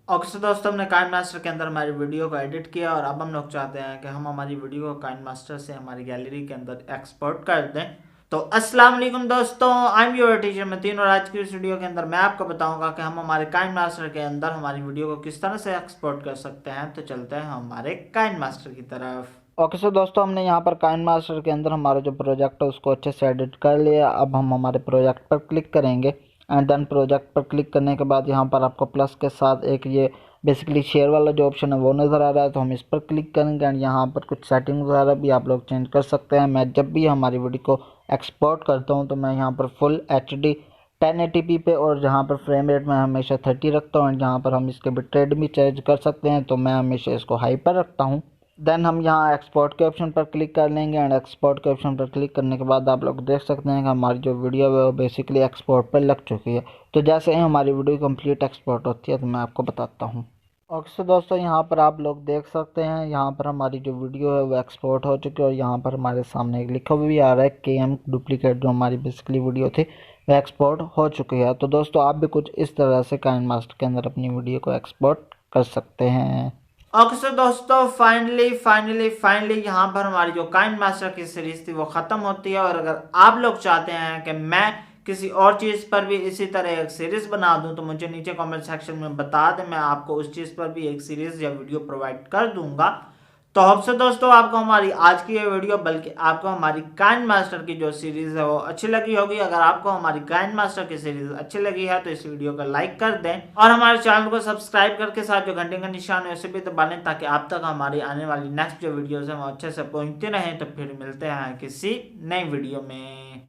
Okay so दोस्तों, हमने KineMaster के अंदर हमारी वीडियो को एडिट किया और अब हम लोग चाहते हैं कि हम हमारी वीडियो को काइनमास्टर से हमारी गैलरी के अंदर एक्सपोर्ट कर दें। तो अस्सलाम वालेकुम दोस्तों, I am your teacher Mateen और आज की इस वीडियो के अंदर मैं आपको बताऊंगा कि हम हमारे काइनमास्टर के अंदर हमारी वीडियो को किस तरह से एक्सपोर्ट कर सकते हैं। तो चलते हैं हमारे काइनमास्टर की तरफ। ओके सो दोस्तों, हमने यहाँ पर काइनमास्टर के अंदर हमारा जो प्रोजेक्ट है उसको अच्छे से एडिट कर लिया। अब हम हमारे प्रोजेक्ट पर क्लिक करेंगे एंड देन प्रोजेक्ट पर क्लिक करने के बाद यहाँ पर आपको प्लस के साथ एक ये बेसिकली शेयर वाला जो ऑप्शन है वो नज़र आ रहा है, तो हम इस पर क्लिक करेंगे एंड यहाँ पर कुछ सेटिंग वगैरह भी आप लोग चेंज कर सकते हैं। मैं जब भी हमारी वीडियो को एक्सपोर्ट करता हूँ तो मैं यहाँ पर फुल HD 1080p पे और जहाँ पर फ्रेम रेट मैं हमेशा 30 रखता हूँ एंड यहाँ पर हम इसके बिट रेट भी चेंज कर सकते हैं, तो मैं हमेशा इसको हाई पर रखता हूँ। देन हम यहाँ एक्सपोर्ट के ऑप्शन पर क्लिक कर लेंगे एंड एक्सपोर्ट के ऑप्शन पर क्लिक करने के बाद आप लोग देख सकते हैं कि हमारी जो वीडियो है वो बेसिकली एक्सपोर्ट पर लग चुकी है। तो जैसे ही हमारी वीडियो कंप्लीट एक्सपोर्ट होती है तो मैं आपको बताता हूँ। अक्सर दोस्तों यहाँ पर आप लोग देख सकते हैं, यहाँ पर हमारी जो वीडियो है वो एक्सपोर्ट हो चुकी है और यहाँ पर हमारे सामने एक लिखा हुआ भी आ रहा है KM डुप्लीकेट, जो हमारी बेसिकली वीडियो थी वो एक्सपोर्ट हो चुकी है। तो दोस्तों आप भी कुछ इस तरह से काइनमास्टर के अंदर अपनी वीडियो को एक्सपोर्ट कर सकते हैं। ओके सो दोस्तों, फाइनली यहाँ पर हमारी जो काइनमास्टर की सीरीज थी वो ख़त्म होती है। और अगर आप लोग चाहते हैं कि मैं किसी और चीज़ पर भी इसी तरह एक सीरीज़ बना दूं तो मुझे नीचे कमेंट सेक्शन में बता दें, मैं आपको उस चीज़ पर भी एक सीरीज़ या वीडियो प्रोवाइड कर दूंगा। तो होप से दोस्तों आपको हमारी आज की ये वीडियो बल्कि आपको हमारी काइनमास्टर की जो सीरीज़ है वो अच्छी लगी होगी। अगर आपको हमारी काइनमास्टर की सीरीज़ अच्छी लगी है तो इस वीडियो को लाइक कर दें और हमारे चैनल को सब्सक्राइब करके साथ जो घंटे का निशान है उसे भी दबा लें ताकि आप तक हमारी आने वाली नेक्स्ट जो वीडियोज़ हैं वो अच्छे से पहुँचते रहें। तो फिर मिलते हैं किसी नई वीडियो में।